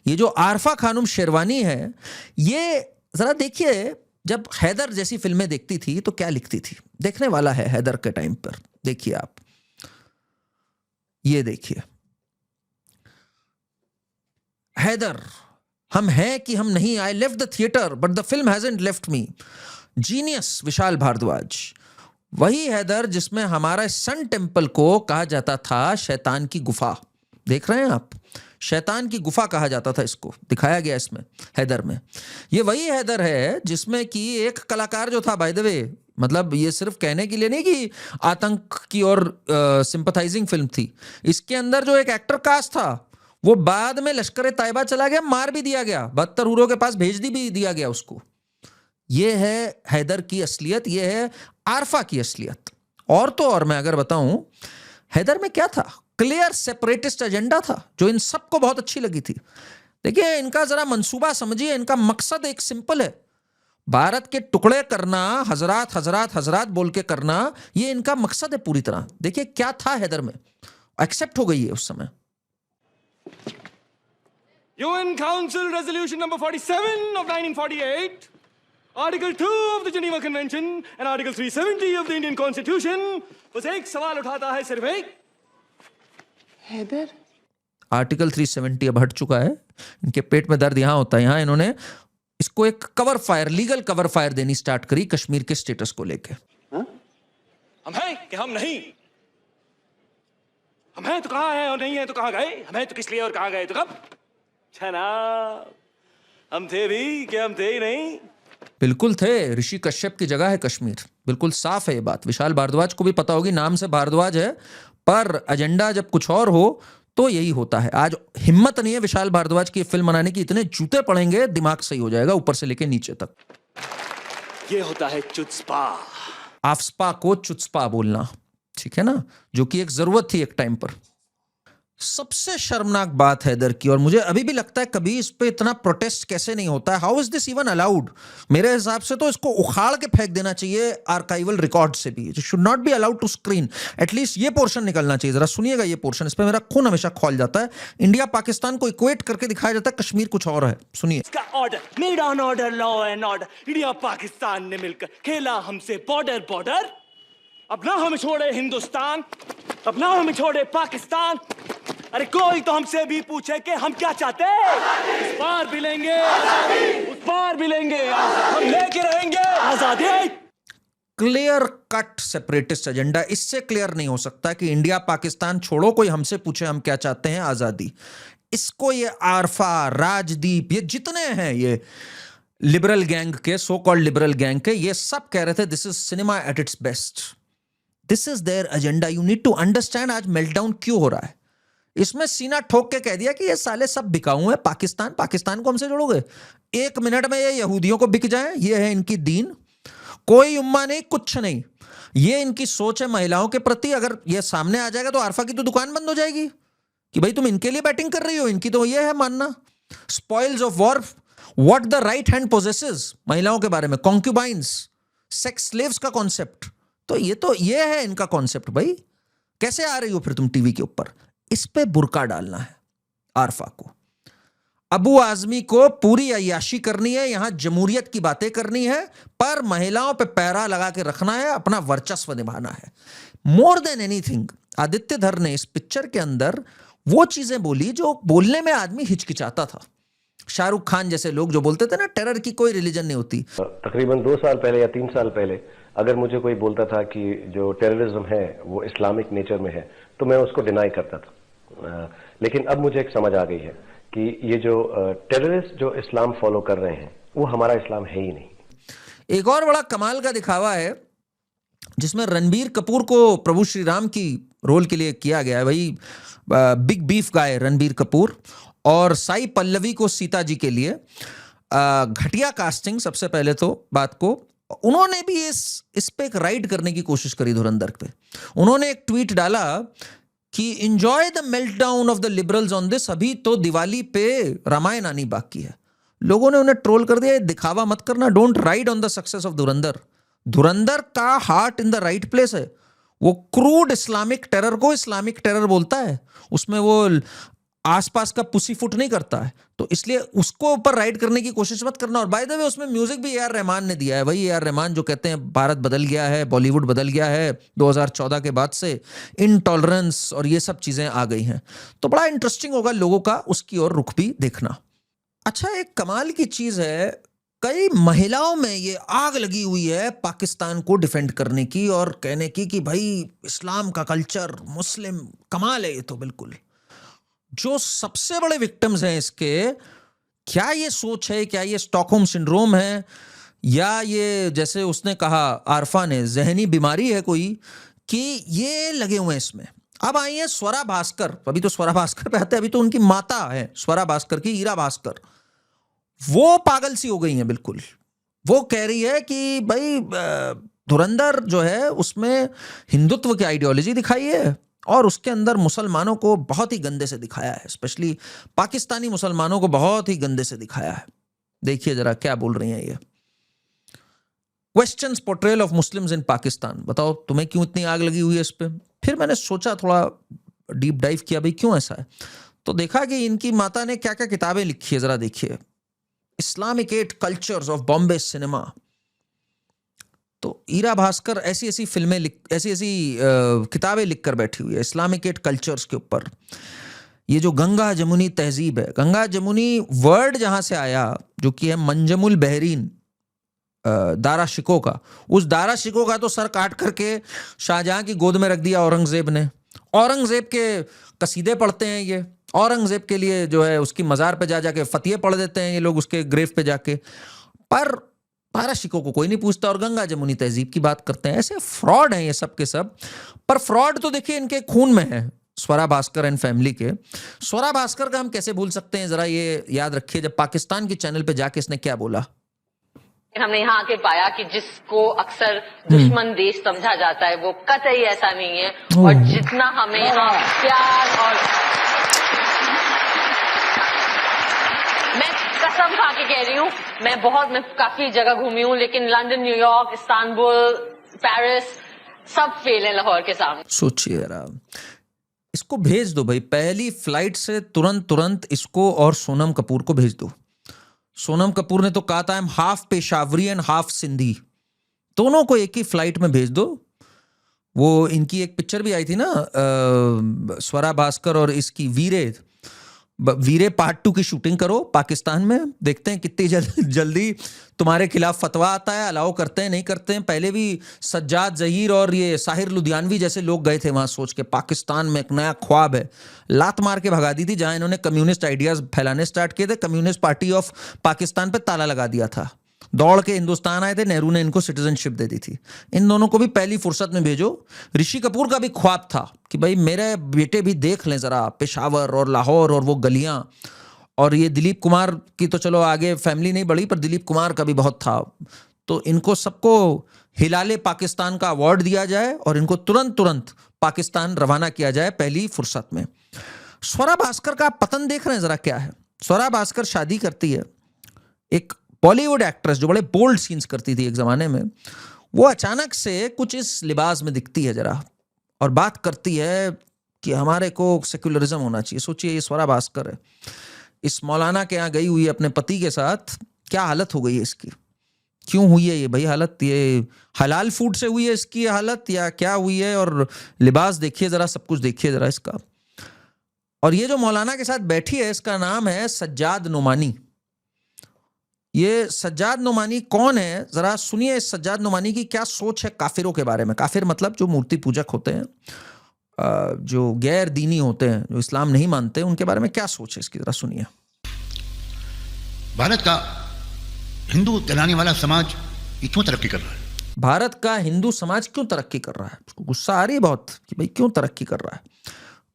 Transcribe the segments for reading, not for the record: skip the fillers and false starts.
ये जो आरफा खानुम शेरवानी है, ये जरा देखिए, जब हैदर जैसी फिल्में देखती थी तो क्या लिखती थी। देखने वाला है हैदर के टाइम पर, देखिए आप, ये देखिए हैदर, हम हैं कि हम नहीं, I left the theatre but the film hasn't left me, genius Vishal Bhardwaj. वही हैदर जिसमें हमारा सन टेम्पल को कहा जाता था शैतान की गुफा। देख रहे हैं आप, शैतान की गुफा कहा जाता था इसको, दिखाया गया इसमें हैदर में। ये वही हैदर है जिसमें कि एक कलाकार जो था, बाय द वे, मतलब ये सिर्फ कहने के लिए नहीं कि आतंक की और सिंपथाइजिंग फिल्म थी, इसके अंदर जो एक एक्टर कास्ट था वो बाद में लश्कर तैयबा चला गया, मार भी दिया गया, 72 हुरों के पास भेज भी दिया गया उसको। ये है हैदर की असलियत, ये है आरफा की असलियत। और तो और मैं अगर बताऊं, हैदर में क्या था, क्लियर सेपरेटिस्ट एजेंडा था जो इन सबको बहुत अच्छी लगी थी। देखिए इनका जरा मंसूबा समझिए, इनका मकसद एक सिंपल है, भारत के टुकड़े करना, हजरात हजरात हजरात बोल के करना, ये इनका मकसद है पूरी तरह। देखिए क्या था हैदर में, एक्सेप्ट हो गई है उस समय। UN Council Resolution number 47 of 1948, Article 2 of the Geneva Convention and Article 370 of the Indian Constitution बस एक सवाल उठाता है, सिर्फ एक, हैदर। आर्टिकल 370 अब हट चुका है, इनके पेट में दर्द यहां होता है, यहां इन्होंने इसको एक cover fire, legal cover fire देनी स्टार्ट करी कश्मीर के स्टेटस को लेके। हम हैं कि हम नहीं, हम हैं तो कहां है और नहीं है तो कहां गए, हम हैं तो किस लिए और कहां गए तो कब। जनाब हम थे भी कि हम थे ही नहीं। बिल्कुल थे, ऋषि कश्यप की जगह है कश्मीर, बिल्कुल साफ है ये बात। विशाल भारद्वाज को भी पता होगी, नाम से भारद्वाज है पर एजेंडा जब कुछ और हो तो यही होता है। आज हिम्मत नहीं है विशाल भारद्वाज की फिल्म बनाने की, इतने जूते पड़ेंगे दिमाग सही हो जाएगा ऊपर से लेके नीचे तक। ये होता है चुत्स्पा। आफ्स्पा को चुत्स्पा बोलना, ठीक है ना, जो कि एक जरूरत थी एक टाइम पर। सबसे शर्मनाक बात हैदर की, और मुझे अभी भी लगता है कभी इस पे इतना प्रोटेस्ट कैसे नहीं होता है, how is this even allowed. मेरे हिसाब से तो इसको उखाड़ के फेंक देना चाहिए आर्काइवल रिकॉर्ड से भी, it should not be allowed to screen. At least ये पोर्शन निकलना चाहिए। जरा सुनिएगा ये पोर्शन, इस पे मेरा खून हमेशा खौल जाता है। इंडिया पाकिस्तान को इक्वेट करके दिखाया जाता है, कश्मीर कुछ और है, सुनिए। इसका order, made on order, law and order, India Pakistan ने मिलकर खेला हमसे बॉर्डर बॉर्डर। अब ना हमें छोड़े हिंदुस्तान, अब ना हमें छोड़े पाकिस्तान। अरे कोई तो हमसे भी पूछे कि हम क्या चाहते हैं। इस बार भी लेंगे आजादी, उस बार भी लेंगे आजादी, हम लेके रहेंगे आजादी। क्लियर कट सेपरेटिस्ट एजेंडा, इससे क्लियर नहीं हो सकता कि इंडिया पाकिस्तान छोड़ो, कोई हमसे पूछे हम क्या चाहते हैं, आजादी। इसको ये आरफा, राजदीप, ये जितने हैं ये लिबरल गैंग के, सो कॉल्ड लिबरल गैंग के, ये सब कह रहे थे this is cinema at its best, this is their agenda. You need to understand आज मेल्टडाउन क्यों हो रहा है। इसमें सीना ठोक के कह दिया कि ये साले सब बिकाऊ हैं, पाकिस्तान, पाकिस्तान को हमसे जोड़ोगे, एक मिनट में ये यहूदियों को बिक जाए, ये है इनकी दीन, कोई उम्मा नहीं, कुछ नहीं, ये इनकी सोच है महिलाओं के प्रति। अगर ये सामने आ जाएगा तो आरफा की तो दुकान बंद हो जाएगी कि भाई तुम इनके लिए बैटिंग कर रही हो, इनकी तो ये है मानना। Spoils of war, what the right hand possesses, महिलाओं के बारे में, कॉन्क्यूबाइंस, सेक्स स्लेव्स का कॉन्सेप्ट, तो ये है इनका कॉन्सेप्ट। भाई कैसे आ रही हो फिर तुम टीवी के ऊपर। इस पे बुर्का डालना है आरफा को, अबू आजमी को पूरी अय्याशी करनी है, यहां जमहूरियत की बातें करनी है, पर महिलाओं पे पैरा लगा के रखना है, अपना वर्चस्व निभाना है। मोर देन एनीथिंग आदित्य धर ने इस पिक्चर के अंदर वो चीजें बोली जो बोलने में आदमी हिचकिचाता था। शाहरुख खान जैसे लोग जो बोलते थे ना, टेरर की कोई रिलीजन नहीं होती। तकरीबन 2 साल पहले या 3 साल पहले अगर मुझे कोई बोलता था कि जो टेररिज्म है वो इस्लामिक नेचर में है, तो मैं उसको डिनाई करता था। लेकिन अब मुझे एक समझ आ गई है कि ये जो टेररिस्ट जो इस्लाम फॉलो कर रहे हैं वो हमारा इस्लाम है ही नहीं। एक और बड़ा कमाल का दिखावा है जिसमें रणबीर कपूर को प्रभु श्री राम की रोल के लिए किया गया है, वही बिग बीफ गाय रणबीर कपूर, और साई पल्लवी को सीता जी के लिए। घटिया कास्टिंग सबसे पहले तो बात को, उन्होंने भी इस पे एक राइड करने की कोशिश करी धुरंधर पे। उन्होंने एक ट्वीट डाला कि enjoy the meltdown of the liberals on this, अभी तो दिवाली पे रामायण आनी बाकी है। लोगों ने उन्हें ट्रोल कर दिया, दिखावा मत करना, don't ride on the success of धुरंधर। धुरंधर का heart in the right place है, वो क्रूड इस्लामिक टेरर को इस्लामिक टेरर बोलता है, उसमें वो आसपास का पुसी फुट नहीं करता है, तो इसलिए उसको ऊपर राइड करने की कोशिश मत करना। और बाय द वे उसमें म्यूजिक भी ए.आर. रहमान ने दिया है, वही ए.आर. रहमान जो कहते हैं भारत बदल गया है, बॉलीवुड बदल गया है 2014 के बाद से, इनटॉलरेंस और ये सब चीजें आ गई हैं। तो बड़ा इंटरेस्टिंग होगा लोगों का उसकी ओर रुख भी देखना। अच्छा, एक कमाल की चीज है, कई महिलाओं में ये आग लगी हुई है पाकिस्तान को डिफेंड करने की और कहने की कि भाई इस्लाम का कल्चर, मुस्लिम, कमाल है ये तो बिल्कुल। जो सबसे बड़े विक्टिम्स हैं इसके, क्या ये सोच है, क्या ये स्टॉकहोम सिंड्रोम है, या ये जैसे उसने कहा आरफा ने, जहनी बीमारी है कोई, कि ये लगे हुए हैं इसमें। अब आई है स्वरा भास्कर, अभी तो स्वरा भास्कर पे आते हैं, अभी तो उनकी माता है स्वरा भास्कर की, ईरा भास्कर, वो पागल सी हो गई है बिल्कुल। वो कह रही है कि भाई धुरंधर जो है उसमें हिंदुत्व की आइडियोलॉजी दिखाई है और उसके अंदर मुसलमानों को बहुत ही गंदे से दिखाया है, स्पेशली पाकिस्तानी मुसलमानों को बहुत ही गंदे से दिखाया है। देखिए जरा क्या बोल रही हैं ये। Questions portrayal of Muslims in Pakistan, बताओ तुम्हें क्यों इतनी आग लगी हुई है इस पे। फिर मैंने सोचा, थोड़ा डीप डाइव किया, भाई क्यों ऐसा है, तो देखा कि इनकी माता ने क्या क्या किताबें लिखी है, जरा देखिए। Islamic 8 cultures of Bombay cinema. तो ईरा भास्कर ऐसी ऐसी फिल्में ऐसी किताबें लिखकर बैठी हुई है इस्लामिक 8 कल्चर्स के ऊपर। ये जो गंगा जमुनी तहजीब है, गंगा जमुनी वर्ड जहां से आया, जो कि है मंजमुल बहरीन, दारा शिको का, उस दारा शिको का तो सर काट करके शाहजहां की गोद में रख दिया औरंगजेब ने। औरंगजेब के कसीदे पढ़ते हैं ये, औरंगजेब के लिए जो है उसकी मज़ार पे जा जाके फतिये पढ़ देते हैं ये लोग, उसके ग्रेव पे जाके, पर दारा शिको को कोई नहीं पूछता और गंगा जमुनी तहजीब की बात करते हैं। ऐसे फ्रॉड हैं ये सब के सब। पर फ्रॉड तो देखिए इनके खून में है, स्वरा भास्कर एंड फैमिली के। स्वरा भास्कर का हम कैसे भूल सकते हैं, जरा ये याद रखिए, जब पाकिस्तान के चैनल पे जाके इसने क्या बोला। हमने यहाँ आके पाया कि जिसको अक्सर दुश्मन देश समझा जाता है वो कतई ऐसा नहीं है, और जितना हमें यहाँ प्यार और, मैं कसम खा के कह रही हूँ, मैं काफी जगह घूमी हूँ, लेकिन लंदन, न्यूयॉर्क, इस्तांबुल, पेरिस सब फेल है लाहौर के सामने। सोचिए जरा, इसको भेज दो भाई, पहली फ्लाइट से तुरंत इसको और सोनम कपूर को भेज दो। सोनम कपूर ने तो कहा था, I am half Peshawari and half Sindhi, दोनों को एक ही फ्लाइट में भेज दो। वो इनकी एक पिक्चर भी आई थी ना, स्वरा भास्कर और इसकी, वीरे पार्ट 2 की शूटिंग करो पाकिस्तान में, देखते हैं कितनी जल्दी तुम्हारे खिलाफ फतवा आता है, अलाउ करते हैं नहीं करते हैं। पहले भी सज्जाद जहीर और ये साहिर लुधियानवी जैसे लोग गए थे वहां सोच के पाकिस्तान में एक नया ख्वाब है, लात मार के भगा दी थी जहां इन्होंने कम्युनिस्ट आइडियाज फैलाने स्टार्ट किए थे। कम्युनिस्ट पार्टी ऑफ पाकिस्तान पे ताला लगा दिया था, दौड़ के हिंदुस्तान आए थे, नेहरू ने इनको सिटीजनशिप दे दी थी। इन दोनों को भी पहली फुर्सत में भेजो। ऋषि कपूर का भी ख्वाब था कि भाई मेरे बेटे भी देख लें जरा पेशावर और लाहौर और वो गलियां। और ये दिलीप कुमार की तो चलो आगे फैमिली नहीं बढ़ी, पर दिलीप कुमार का भी बहुत था। तो इनको सबको हिलाले पाकिस्तान का अवार्ड दिया जाए और इनको तुरंत पाकिस्तान रवाना किया जाए पहली फुर्सत में। स्वरा भास्कर का पतन देख रहे हैं जरा क्या है। स्वरा भास्कर शादी करती है एक बॉलीवुड एक्ट्रेस जो बड़े बोल्ड सीन्स करती थी एक जमाने में, वो अचानक से कुछ इस लिबास में दिखती है जरा, और बात करती है कि हमारे को सेक्युलरिज्म होना चाहिए। सोचिए ये स्वरा भास्कर है, इस मौलाना के यहाँ गई हुई है अपने पति के साथ, क्या हालत हो गई है इसकी, क्यों हुई है ये भाई हालत, ये हलाल फूड से हुई है इसकी हालत या क्या हुई है। और लिबास देखिए जरा, सब कुछ देखिए जरा इसका। और ये जो मौलाना के साथ बैठी है इसका नाम है सज्जाद नोमानी। ये सज्जाद नोमानी कौन है, जरा सुनिए इस सज्जाद नोमानी की क्या सोच है काफिरों के बारे में। काफिर मतलब जो मूर्ति पूजक होते हैं, जो गैर दीनी होते हैं, जो इस्लाम नहीं मानते, उनके बारे में क्या सोच है इसकी, जरा सुनिए। भारत का हिंदू कहलाने वाला समाज ये क्यों तरक्की कर रहा है? भारत का हिंदू समाज क्यों तरक्की कर रहा है, उसको गुस्सा आ रही है बहुत कि भाई क्यों तरक्की कर रहा है।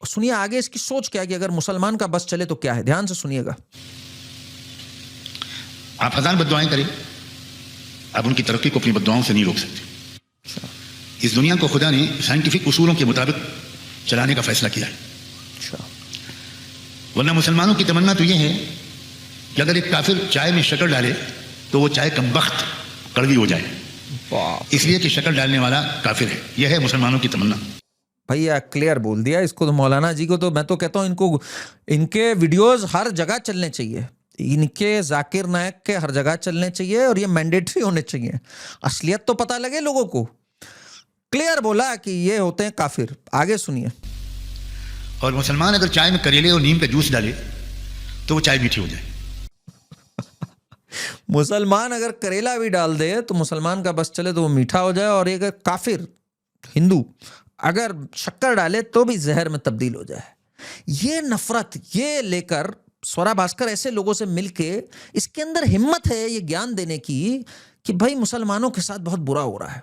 और सुनिए आगे इसकी सोच क्या है कि अगर मुसलमान का बस चले तो क्या है, ध्यान से सुनिएगा। आप हजार बददुआएं करें, आप उनकी तरक्की को अपनी बददुआओं से नहीं रोक सकते। इस दुनिया को खुदा ने साइंटिफिक उसूलों के मुताबिक चलाने का फैसला किया है। वरना मुसलमानों की तमन्ना तो यह है कि अगर एक काफिर चाय में शक्कर डाले तो वो चाय कमबख्त कड़वी हो जाए, इसलिए कि शक्कर डालने वाला काफिर है। यह है मुसलमानों की तमन्ना। भैया क्लियर बोल दिया इसको। तो मौलाना जी को तो मैं तो कहता हूँ इनको, इनके वीडियोस हर जगह चलने चाहिए, इनके जाकिर नायक के हर जगह चलने चाहिए और ये मैंडेटरी होने चाहिए, असलियत तो पता लगे लोगों को। क्लियर बोला कि ये होते हैं काफिर। आगे सुनिए। और मुसलमान अगर चाय में करेले और नीम का जूस डाले तो वो चाय मीठी हो जाए। मुसलमान अगर करेला भी डाल दे तो मुसलमान का बस चले तो वो मीठा हो जाए, और एक काफिर हिंदू अगर शक्कर डाले तो भी जहर में तब्दील हो जाए। ये नफरत ये लेकर स्वरा भास्कर ऐसे लोगों से मिलके, इसके अंदर हिम्मत है ये ज्ञान देने की कि भाई मुसलमानों के साथ बहुत बुरा हो रहा है।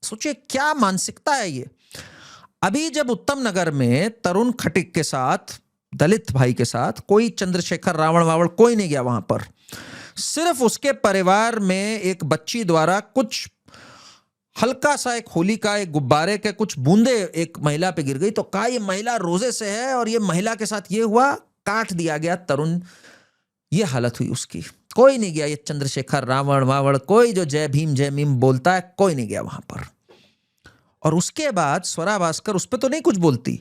सोचिए क्या मानसिकता है ये। अभी जब उत्तम नगर में तरुण खटीक के साथ, दलित भाई के साथ, कोई चंद्रशेखर रावण वावड़ कोई नहीं गया वहां पर, सिर्फ उसके परिवार में एक बच्ची द्वारा कुछ हल्का सा एक होली का एक गुब्बारे के कुछ बूंदे एक महिला पे गिर गई तो कहा ये महिला रोजे से है और ये महिला के साथ ये हुआ, काट दिया गया तरुण। ये हालत हुई उसकी। कोई नहीं गया, ये चंद्रशेखर रावण वावड़ कोई जो जय भीम बोलता है कोई नहीं गया वहां पर। और उसके बाद स्वरा भास्कर उस पर तो नहीं कुछ बोलती,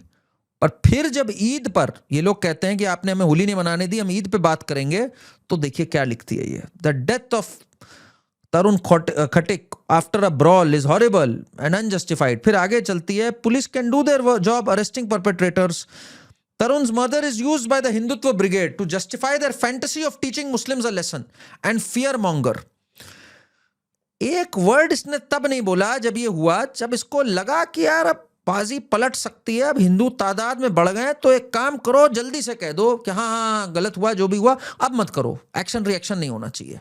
पर फिर जब ईद पर ये लोग कहते हैं कि आपने हमें होली नहीं मनाने दी, हम ईद पे बात करेंगे, तो देखिए क्या लिखती है ये। The death of Tarun Khatik after a brawl is horrible and unjustified. फिर आगे चलती है, police can do their job arresting perpetrators. Tarun's mother is used by the Hindutva brigade to justify their fantasy of teaching Muslims a lesson and fear monger. एक word इसने तब नहीं बोला जब ये हुआ, जब इसको लगा कि यार अब बाजी पलट सकती है, अब हिंदू तादाद में बढ़ गए, तो एक काम करो जल्दी से कह दो कि हाँ हाँ गलत हुआ जो भी हुआ, अब मत करो, एक्शन रिएक्शन नहीं होना चाहिए।